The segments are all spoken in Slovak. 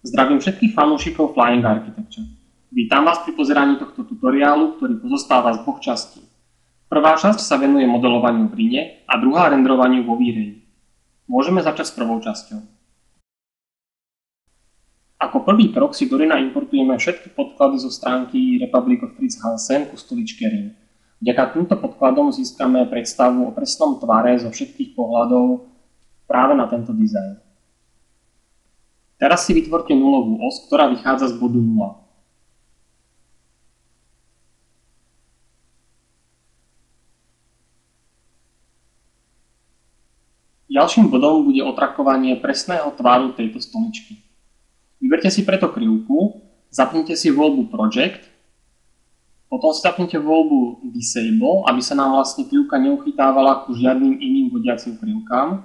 Zdravím všetkých fanúšikov Flying Architecture. Vítam vás pri pozeraní tohto tutoriálu, ktorý pozostáva z dvoch častí. Prvá časť sa venuje modelovaniu v Rhine a druhá renderovaniu vo V-Ray. Môžeme začať s prvou časťou. Ako prvý krok si do Rhina importujeme všetky podklady zo stránky Republic of Fritz Hansen ku stoličke Rhin. Vďaka týmto podkladom získame predstavu o presnom tvare zo všetkých pohľadov práve na tento dizajn. Teraz si vytvorte nulovú os, ktorá vychádza z bodu 0. Ďalším bodom bude otrakovanie presného tvaru tejto stoličky. Vyberte si preto krivku, zapnite si voľbu Project, potom si zapnite voľbu Disable, aby sa nám vlastne krivka neuchytávala ku žiadnym iným vodiacim krivkám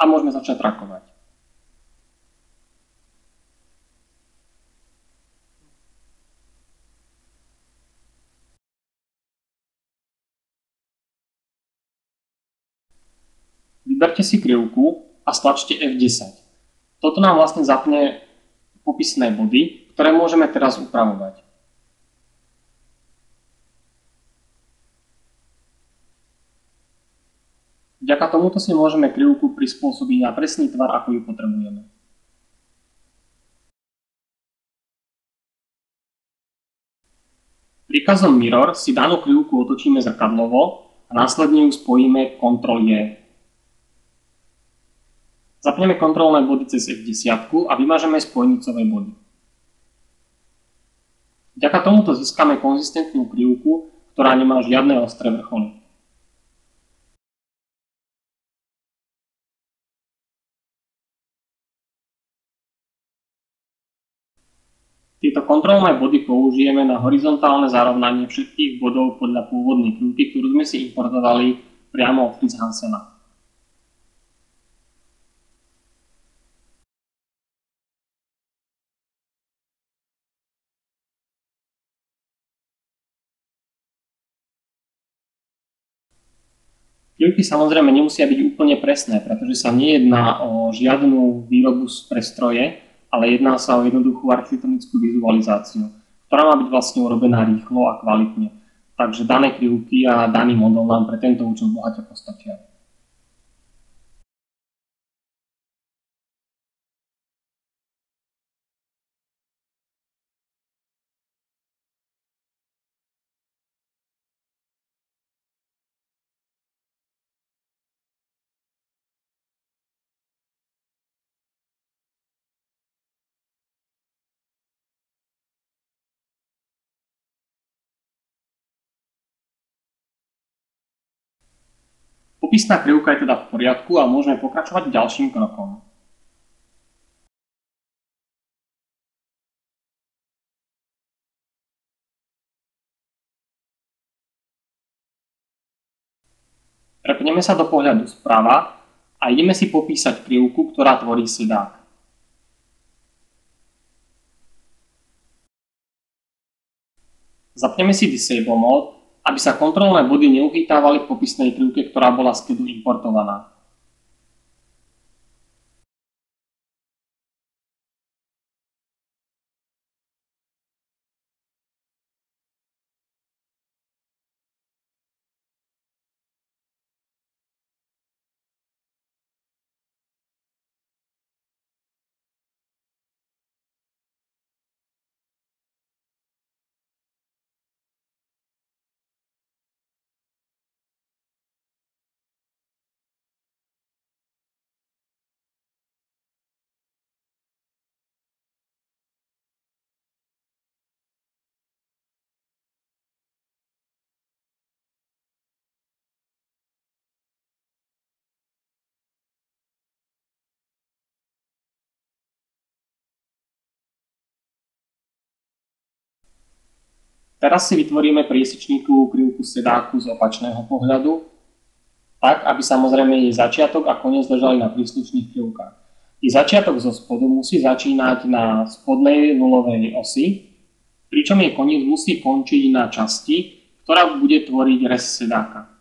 a môžeme začať trakovať. Vyberte si krivku a stlačte F10. Toto nám vlastne zapne popisné body, ktoré môžeme teraz upravovať. Vďaka tomuto si môžeme krivku prispôsobiť na presný tvar, ako ju potrebujeme. Príkazom Mirror si danú krivku otočíme zrkadlovo a následne ju spojíme Ctrl-J. Zapneme kontrolné body cez F10 a vymažeme spojnicové body. Vďaka tomuto získame konzistentnú krivku, ktorá nemá žiadne ostré vrcholy. Tieto kontrolné body použijeme na horizontálne zarovnanie všetkých bodov podľa pôvodnej krivky, ktorú sme si importovali priamo od Fritz Hansena. Krivky samozrejme nemusia byť úplne presné, pretože sa nejedná o žiadnu výrobu z prestroje, ale jedná sa o jednoduchú architektonickú vizualizáciu, ktorá má byť vlastne urobená rýchlo a kvalitne. Takže dané krivky a daný model nám pre tento účel bohate postačia. Popisná krivka je teda v poriadku a môžeme pokračovať ďalším krokom. Prepneme sa do pohľadu sprava a ideme si popísať krivku, ktorá tvorí sedák. Zapneme si Disable Mode, aby sa kontrolné body neuchytávali v popisnej krivke, ktorá bola z CADu importovaná. Teraz si vytvoríme priesečníkovú krivku sedáku z opačného pohľadu, tak aby samozrejme jej začiatok a koniec ležali na príslušných krivkách. I začiatok zo spodu musí začínať na spodnej nulovej osi, pričom jej koniec musí končiť na časti, ktorá bude tvoriť rez sedáka.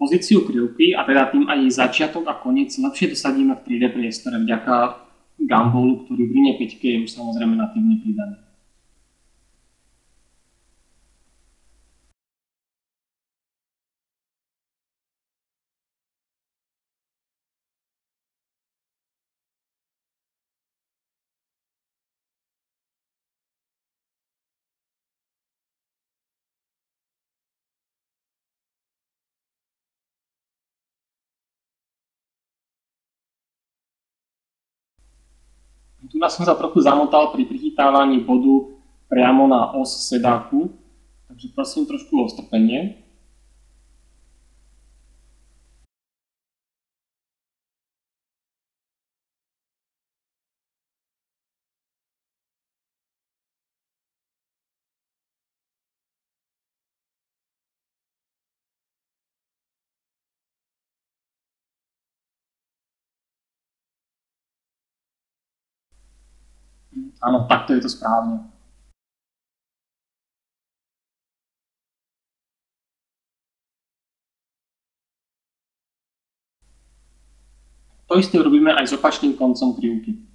pozíciu krivky a teda tým aj jej začiatok a koniec lepšie dosadíme v 3D priestore vďaka gumbolu, ktorý v Rine 5 je už samozrejme natívne pridaný. Tu som sa trochu zamotal pri prichytávaní bodu priamo na os sedáku, takže prosím trošku o strpenie. Áno, takto je to správne. To isté robíme aj s opačným koncom krivky.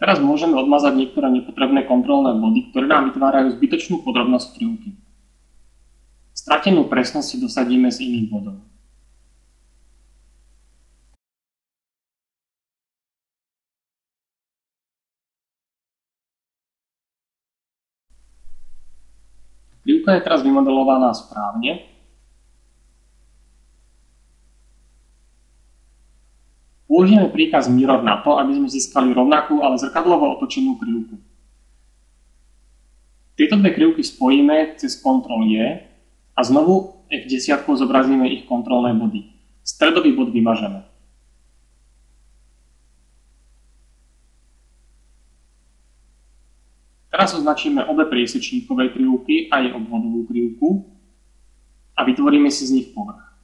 Teraz môžeme odmazať niektoré nepotrebné kontrolné body, ktoré nám vytvárajú zbytočnú podrobnosť krivky. Stratenú presnosť si dosadíme z iných bodov. Krivka je teraz vymodelovaná správne. Použijeme príkaz mirror na to, aby sme získali rovnakú, ale zrkadlovo otočenú krivku. Tieto dve krivky spojíme cez Ctrl-J a znovu F10 zobrazíme ich kontrolné body. Stredový bod vymažeme. Teraz označíme obe priesečníkové krivky a jej obvodovú krivku a vytvoríme si z nich povrch.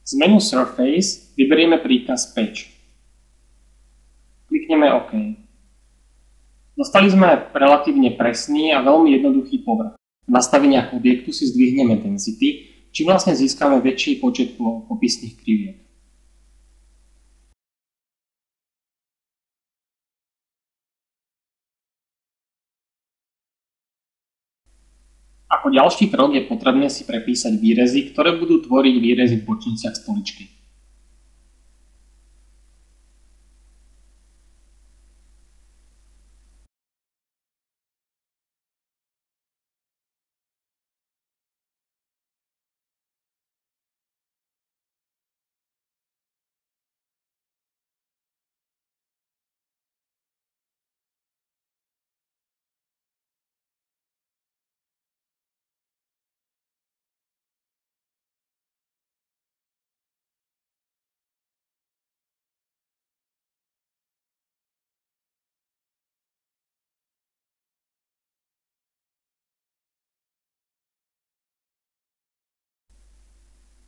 Z menu Surface vyberieme príkaz Patch. Klikneme OK. Dostali sme relatívne presný a veľmi jednoduchý povrch. V nastaveniach objektu si zdvihneme density, čím vlastne získame väčší počet popisných kriviek. Ako ďalší krok je potrebné si prepísať výrezy, ktoré budú tvoriť výrezy v bočniciach stoličky.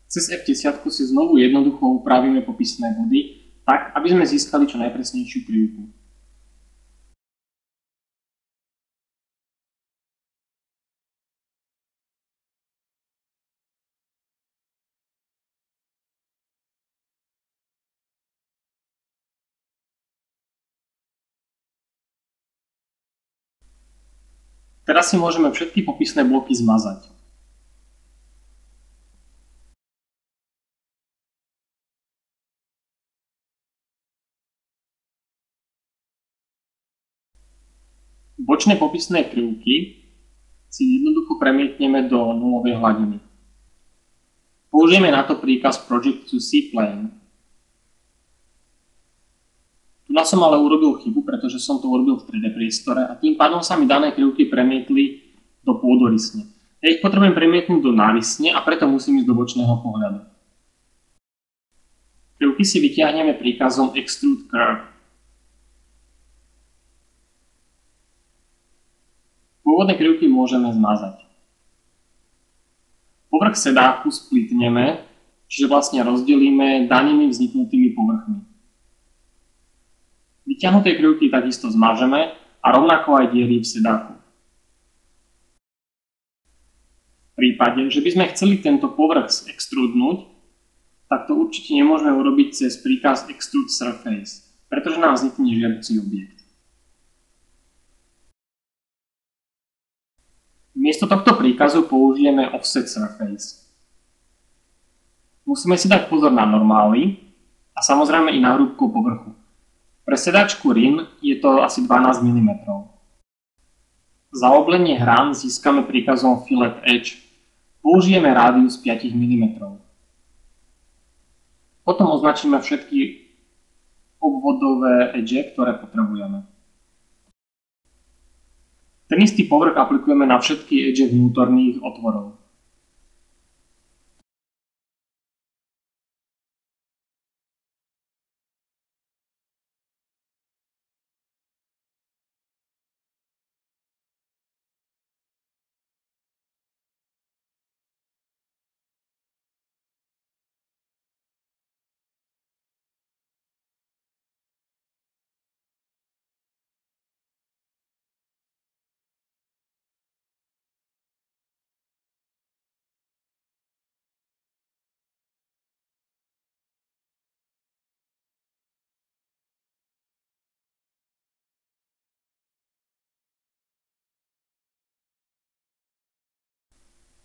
Cez F10 si znovu jednoducho upravíme popisné body, tak, aby sme získali čo najpresnejšiu krivku. Teraz si môžeme všetky popisné bloky zmazať. Bočné popisné krivky si jednoducho premietneme do nulovej hladiny. Použijeme na to príkaz Project to C-Plane. Tu som ale urobil chybu, pretože som to urobil v 3D priestore a tým pádom sa mi dané krivky premietli do pôdorysne. Ja ich potrebujem premietnúť do návisne a preto musím ísť do bočného pohľadu. Krivky si vytiahneme príkazom Extrude Curve. Pôvodné krivky môžeme zmazať. Povrch sedáku splitneme, čiže vlastne rozdelíme danými vzniknutými povrchmi. Vytiahnuté krivky takisto zmažeme a rovnako aj diery v sedáku. V prípade, že by sme chceli tento povrch extrudnúť, tak to určite nemôžeme urobiť cez príkaz Extrude Surface, pretože nám vznikne žiaducí objekt. Miesto tohto príkazu použijeme Offset Surface. Musíme si dať pozor na normály a samozrejme i na hrúbku povrchu. Pre sedačku RIN je to asi 12 mm. Za oblenie hrán získame príkazom Fillet Edge. Použijeme rádius 5 mm. Potom označíme všetky obvodové edge, ktoré potrebujeme. Ten istý povrch aplikujeme na všetky edge vnútorných otvorov.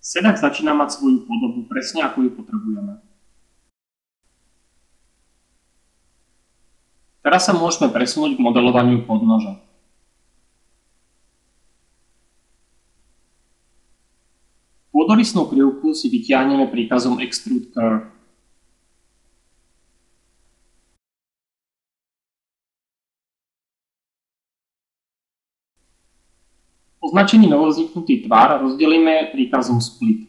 Sedák začína mať svoju podobu presne ako ju potrebujeme. Teraz sa môžeme presunúť k modelovaniu podnoža. Pôdorysnú krivku si vytiahneme príkazom Extrude Curve. Označený novovzniknutý tvar rozdelíme príkazom Split.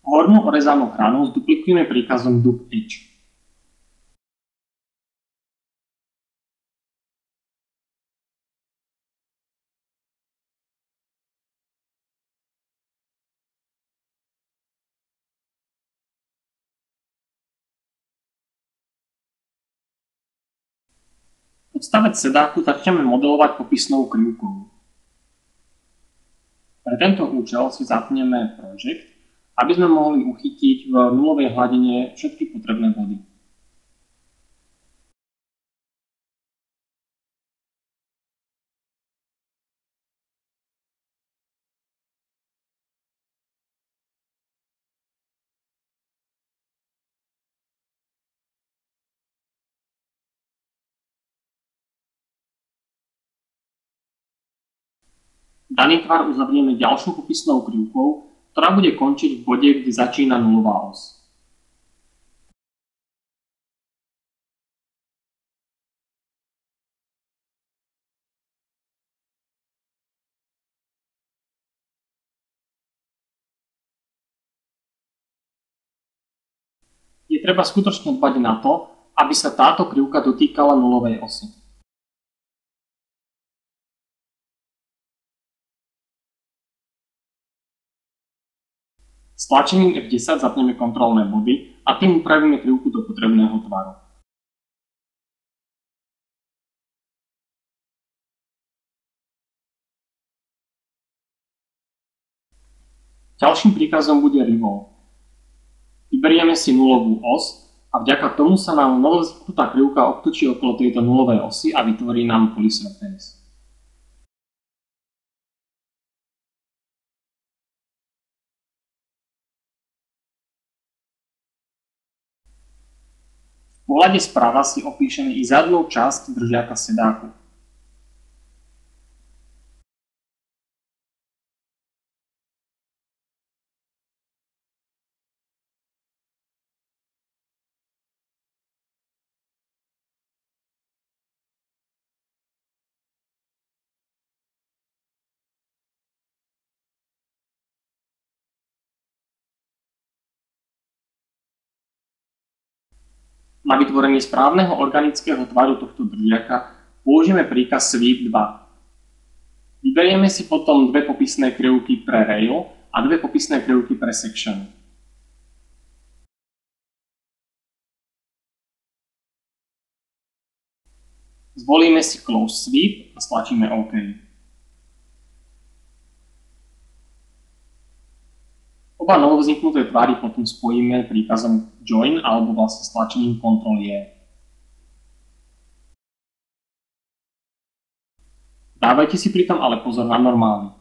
Hornú orezanú hranu zduplikujeme príkazom Dub Edge. Podstavec sedáku začneme modelovať popisnou krivkou. Pre tento účel si zapneme Project, aby sme mohli uchytiť v nulovej hladine všetky potrebné body. Daný tvar uzavrieme ďalšou popisnou krivkou, ktorá bude končiť v bode, kde začína nulová os. Je treba skutočne dbať na to, aby sa táto krivka dotýkala nulovej osy. Stlačením F10 zapneme kontrolné body a tým upravíme krivku do potrebného tvaru. Ďalším príkazom bude Revolve. Vyberieme si nulovú os a vďaka tomu sa nám novovzniknutá krivka obtočí okolo tejto nulovej osy a vytvorí nám polysurface. V pohľade sprava si opíšeme i zadnú časť držiaka sedáku. Na vytvorenie správneho organického tvaru tohto držiaka použijeme príkaz sweep 2. Vyberieme si potom dve popisné krivky pre rail a dve popisné krivky pre section. Zvolíme si close sweep a stlačíme OK. Oba novovzniknuté tvary potom spojíme príkazom join alebo vlastne stlačením Ctrl-J. Dávajte si pritom ale pozor na normály.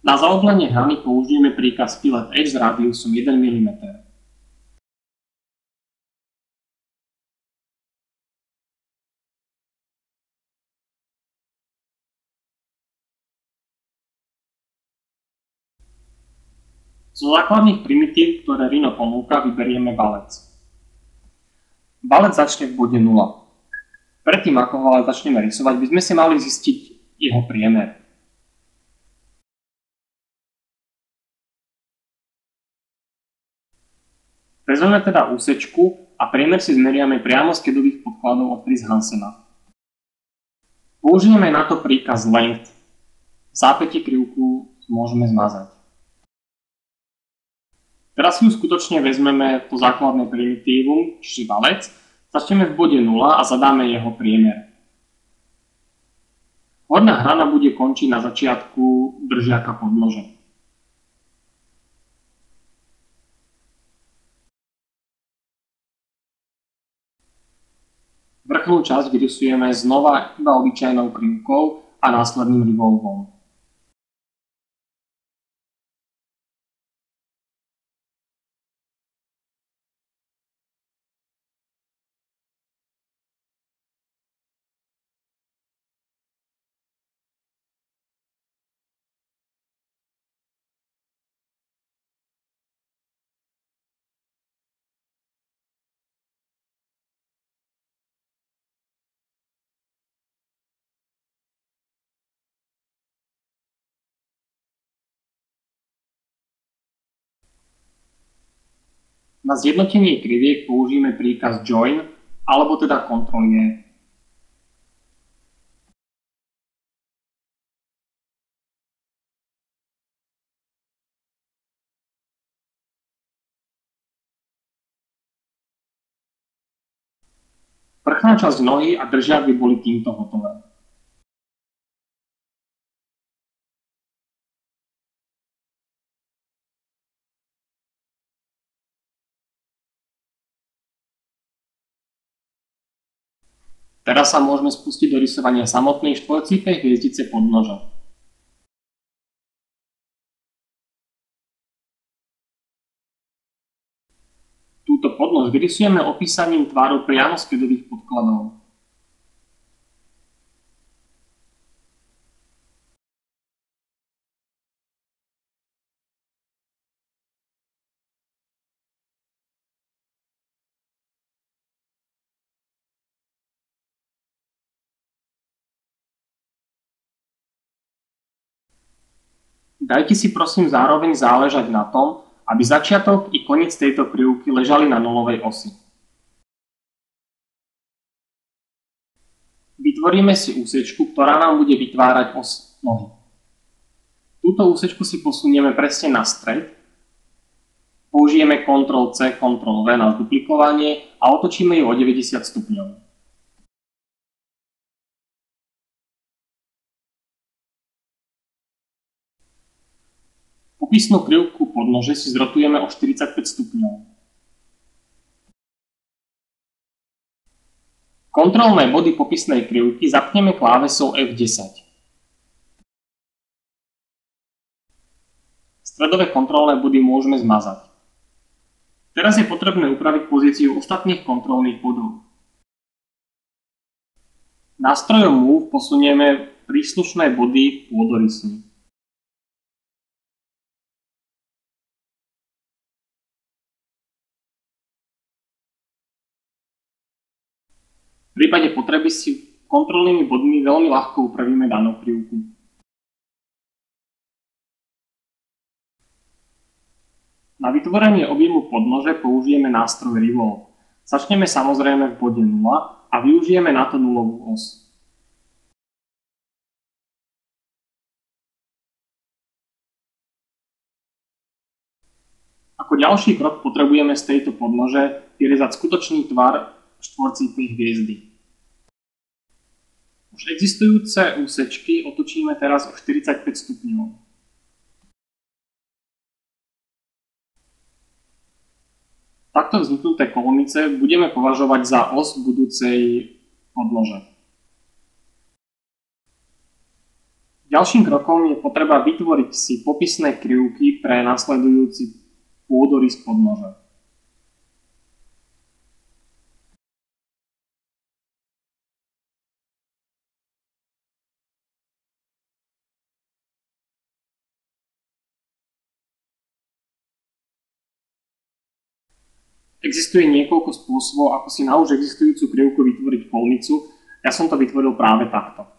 Na zaoblenie hrany použijeme príkaz fillet edge s rádiusom 1 mm. Zo základných primitív, ktoré Rhino ponúka, vyberieme valec. Valec začne v bode 0. Predtým, ako ho ale začneme rysovať, by sme si mali zistiť jeho priemer. Vezmeme teda úsečku a priemer si zmeriame priamo z kedových podkladov od Chris Hansena. Použijeme na to príkaz length. V zápäti krivku môžeme zmazať. Teraz si ju skutočne vezmeme to základné primitívum, čiže valec, začneme v bode 0 a zadáme jeho priemer. Horná hrana bude končiť na začiatku držiaka podnože. Vrchnú časť vyrysujeme znova iba obyčajnou krivkou a následným revolvom. Na zjednotenie kriviek použijeme príkaz join alebo teda Ctrl-J. Vrchná časť nohy a držiak by boli týmto hotové. Teraz sa môžeme spustiť do rysovania samotnej štvorcípej hviezdice podnoža. Túto podnož vyrysujeme opísaním tvaru priamo z kedových podkladov. Dajte si prosím zároveň záležať na tom, aby začiatok i koniec tejto krivky ležali na nulovej osi. Vytvoríme si úsečku, ktorá nám bude vytvárať os nohy. Túto úsečku si posunieme presne na stred, použijeme Ctrl-C, Ctrl-V na duplikovanie a otočíme ju o 90 stupňov. Popisnú krivku podnože si zrotujeme o 45 stupňov. Kontrolné body popisnej krivky zapneme klávesou F10. Stredové kontrolné body môžeme zmazať. Teraz je potrebné upraviť pozíciu ostatných kontrolných bodov. Nástrojom Move posunieme príslušné body pôdorysní. V prípade potreby si kontrolnými bodmi veľmi ľahko upravíme danú krivku. Na vytvorenie objemu podnože použijeme nástroj Revolve. Začneme samozrejme v bode 0 a využijeme na to nulovú os. Ako ďalší krok potrebujeme z tejto podnože vyrezať skutočný tvar štvorcípej hviezdy. Už existujúce úsečky otočíme teraz o 45 stupňov. Takto vzniknuté kolmice budeme považovať za os budúcej podlože. Ďalším krokom je potreba vytvoriť si popisné krivky pre nasledujúci pôdorys podnože. Existuje niekoľko spôsobov, ako si na už existujúcu krivku vytvoriť kolmicu. Ja som to vytvoril práve takto.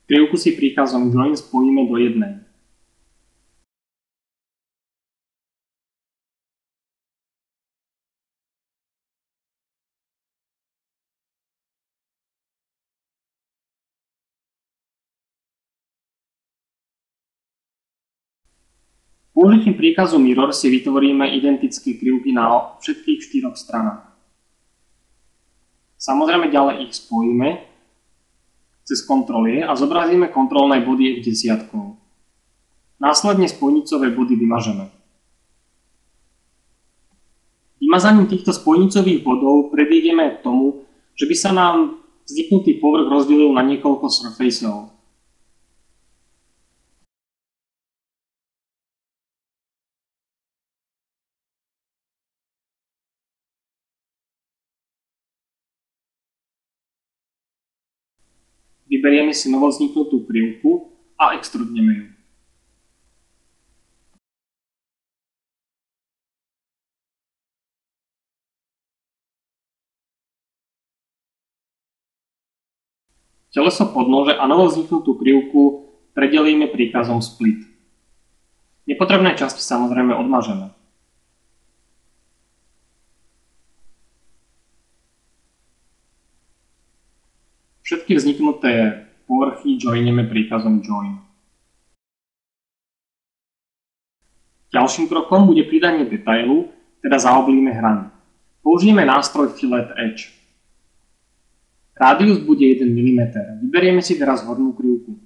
Krivku si príkazom join spojíme do jednej. Použitím príkazu mirror si vytvoríme identické krivky na všetkých štyroch stranách. Samozrejme ďalej ich spojíme cez Ctrl-E a zobrazíme kontrolné body F10. Následne spojnicové body vymažeme. Vymazaním týchto spojnicových bodov predídeme tomu, že by sa nám vzniknutý povrch rozdelil na niekoľko surfaceov. Vyberieme si novovzniknutú krivku a extrudneme ju. Teleso podnože a novovzniknutú krivku predelíme príkazom split. Nepotrebné časti samozrejme odmažeme. Všetky vzniknuté povrchy joineme príkazom join. Ďalším krokom bude pridanie detailu, teda zaoblíme hrany. Použijeme nástroj Fillet Edge. Rádius bude 1 mm. Vyberieme si teraz hornú krivku.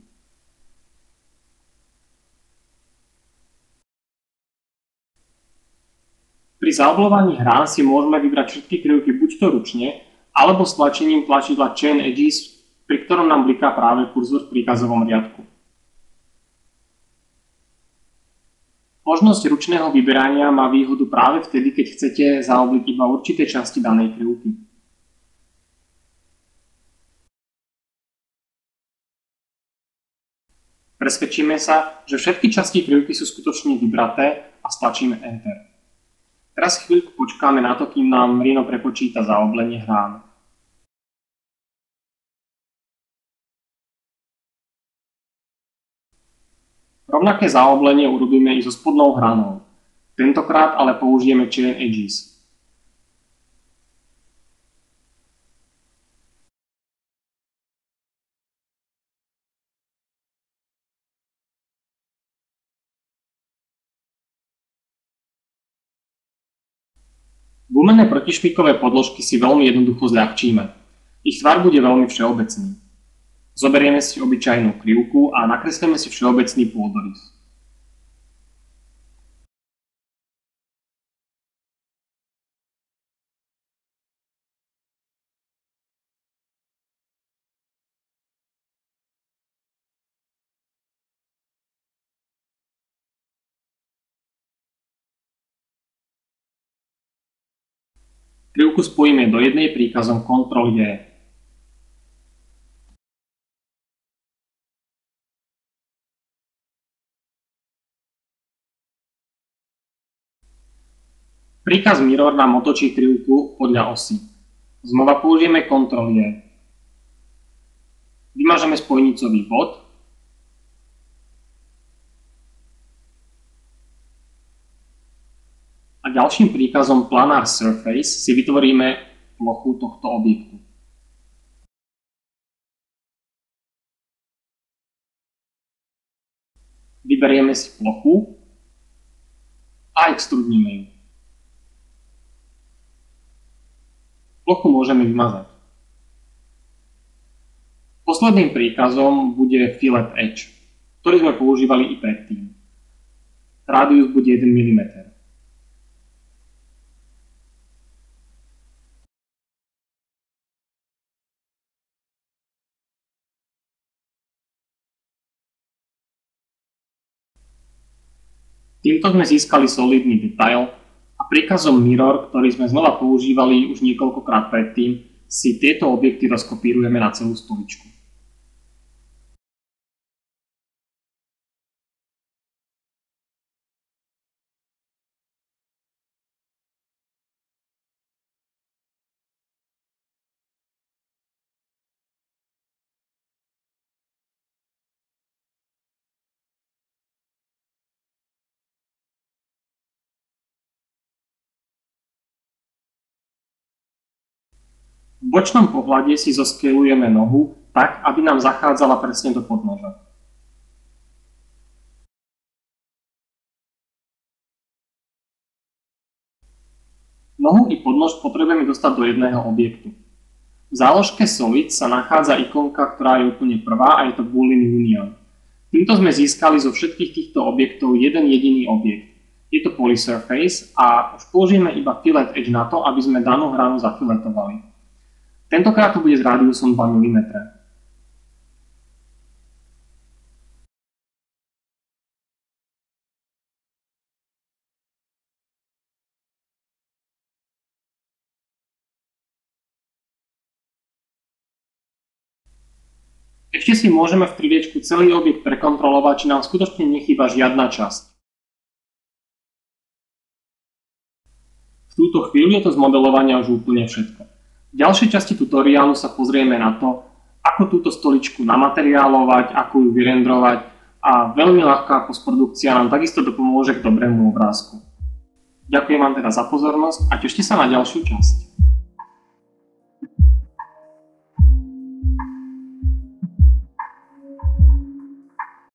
Pri zaoblovaní hrán si môžeme vybrať všetky krivky buďto ručne, alebo stlačením tlačidla Chain Edges, pri ktorom nám bliká práve kurzor v príkazovom riadku. Možnosť ručného vyberania má výhodu práve vtedy, keď chcete zaobliť iba určité časti danej krivky. Presvedčíme sa, že všetky časti krivky sú skutočne vybraté a stlačíme Enter. Teraz chvíľku počkáme na to, kým nám Rhino prepočíta zaoblenie hrán. Rovnaké zaoblenie urobíme i so spodnou hranou. Tentokrát ale použijeme Chain Edges. Gumené protišpíkové podložky si veľmi jednoducho zľahčíme. Ich tvar bude veľmi všeobecný. Zoberieme si obyčajnú krivku a nakreslíme si všeobecný pôdorys. Krivku spojíme do jednej príkazom Ctrl-J. Príkaz Mirror nám otočí krivku podľa osy. Znova použijeme Ctrl-J. Vymažeme spojnicový bod a ďalším príkazom Planar Surface si vytvoríme plochu tohto objektu. Vyberieme si plochu a extrudneme ju. Plochu môžeme vymazať. Posledným príkazom bude Fillet Edge, ktorý sme používali i predtým. Rádius bude 1 mm. Týmto sme získali solidný detail a príkazom Mirror, ktorý sme znova používali už niekoľkokrát predtým, si tieto objekty rozkopírujeme na celú stoličku. V bočnom pohľade si zoskelujeme nohu tak, aby nám zachádzala presne do podnoža. Nohu i podnož potrebujeme dostať do jedného objektu. V záložke Solid sa nachádza ikonka, ktorá je úplne prvá a je to Boolean Union. Týmto sme získali zo všetkých týchto objektov jeden jediný objekt. Je to Polysurface a už použijeme iba Fillet Edge na to, aby sme danú hranu zafiletovali. Tentokrát to bude s rádiusom 2 mm. Ešte si môžeme v 3D celý objekt prekontrolovať, či nám skutočne nechýba žiadna časť. V túto chvíľu je to z modelovania už úplne všetko. V ďalšej časti tutoriálu sa pozrieme na to, ako túto stoličku namateriálovať, ako ju vyrendrovať a veľmi ľahká postprodukcia nám takisto dopomôže k dobrému obrázku. Ďakujem vám teda za pozornosť a tešite sa na ďalšiu časť.